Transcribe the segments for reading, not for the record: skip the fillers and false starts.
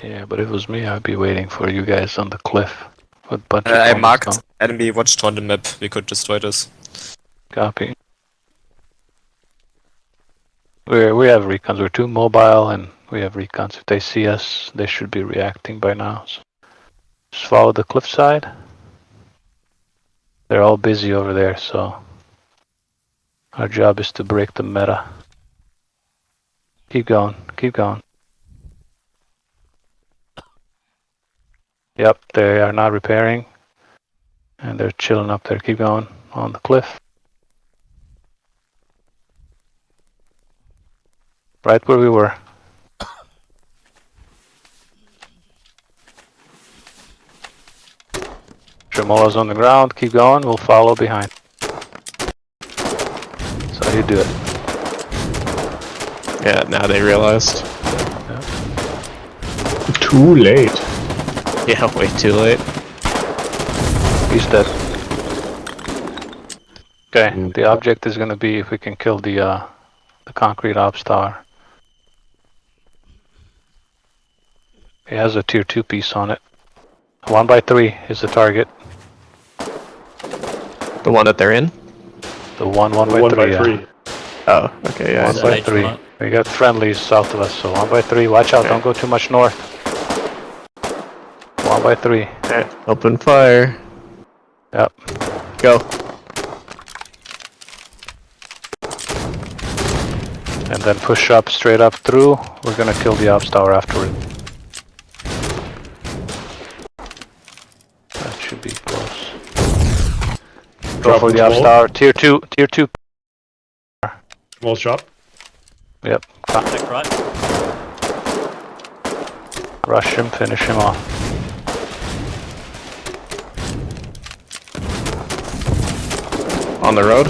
Yeah, but if it was me, I'd be waiting for you guys on the cliff with a bunch of I bombers marked down. enemy watched on the map. We could destroy this. Copy. We have recons. We're too mobile, and we have recons. If they see us, they should be reacting by now. So just follow the cliffside. They're all busy over there, so our job is to break the meta. Keep going. Keep going. Yep, they are not repairing, and they're chilling up there. Keep going on the cliff. Right where we were. Tremolo's on the ground. Keep going. We'll follow behind. That's how you do it. Yeah, now they realized. Yep. Too late. Yeah, way too late. He's dead. Okay, Mm. the object is going to be if we can kill the concrete ops tower. It has a tier 2 piece on it. 1x3 is the target. The one that they're in? The one by 3. Oh, okay, yeah. 1x3. We got friendlies south of us, so 1x3. Watch out, Okay. don't go too much north. 1x3. Alright, open fire. Yep. Go. And then push up, straight up through. We're gonna kill the ops tower afterward. That should be close. Go for the ops tower. Tier 2. Tier 2. Small shop. Yep. Back right. Rush him, finish him off. On the road.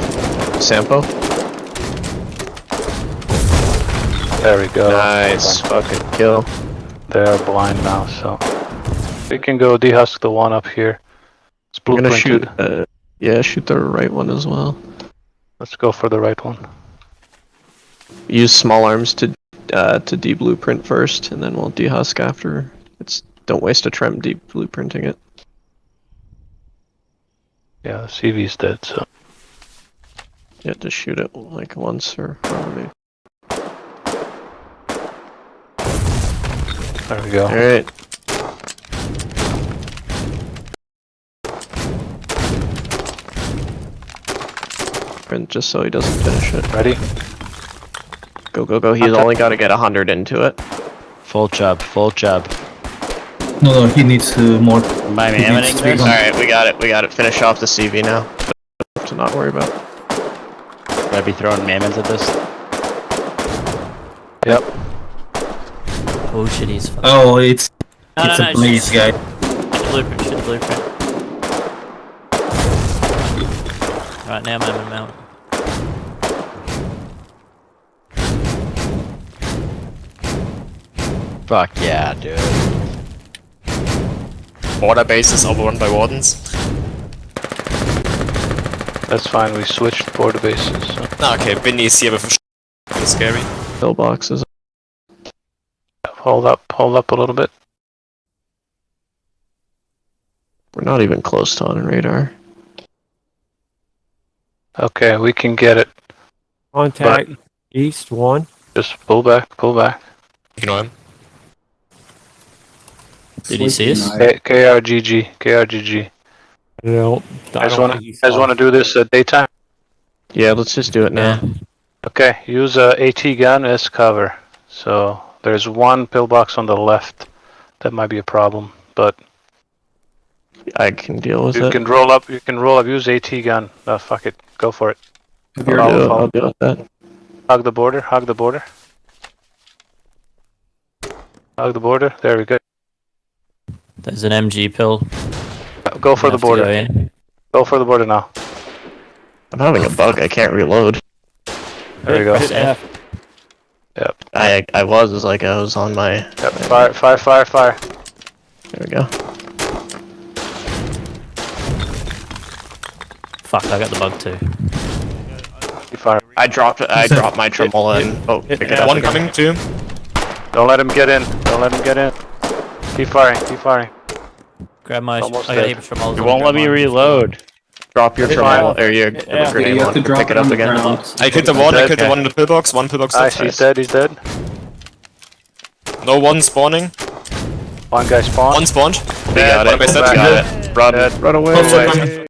Sampo. There we go. Nice. Fucking kill. They're blind now, so we can go dehusk the one up here. It's I'm gonna shoot. blueprinted. Yeah, shoot the right one as well. Let's go for the right one. Use small arms to de-blueprint first, and then we'll dehusk after. Don't waste a trem de-blueprinting it. Yeah, the CV's dead, so. Yeah, just shoot it like once or however. There we go. Alright. Print just so he doesn't finish it. Ready? Go, go, go. He's only got to get 100 into it. Full job, full job. No, he needs more. Buy me He ammo needs in there? 300. Alright, we got it. We got it. Finish off the CV now. To not worry about. Would I be throwing mammons at this? Yep. Oh shit, he's fucking. Oh, it's No, a no, blaze guy. Shoot the blueprint, shoot the blueprint. Alright, now mammon mount. Fuck yeah, dude. Border bases overrun by wardens. That's fine, we switched border bases. So. Okay, Vinny is here with a it's scary. Pillboxes. Hold up a little bit. We're not even close to on radar. Okay, we can get it. Contact east 1. Just pull back, pull back. Ignore him. Did he see us? KRGG, KRGG. No, Guys wanna do this at daytime? Yeah, let's just do it now. Yeah. Okay, use a AT gun as cover. So there's one pillbox on the left. That might be a problem, but I can deal with you it. can roll up. You can roll up. Use AT gun. Fuck it. Go for it. I'll deal with that. Hug the border. Hug the border. Hug the border. There we go. There's an MG pill. Go for the Have to border. go in. Go for the border now. I'm having a bug. I can't reload. There you go. Hit F. Yep. I was like I was on my. Yep. Fire! Fire! Fire! Fire! There we go. Fuck, I got the bug too. Fire! I dropped my tremolo and pick it up One again. coming too. Don't let him get in. Don't let him get in. Keep firing, keep firing. Grab my. Almost I got a dead. heap of tremors. You won't let me reload. Drop your It's terminal, fine. or your Yeah. grenade You have one, to drop pick it it up on the again. ground. I killed the one, I killed the Okay. one in the pillbox, one pillbox Nice, left. he's dead, he's dead. No one spawning. One guy spawned. One spawned. We got One it. guy's dead. We got it. Run, Dead. run away. Hopefully,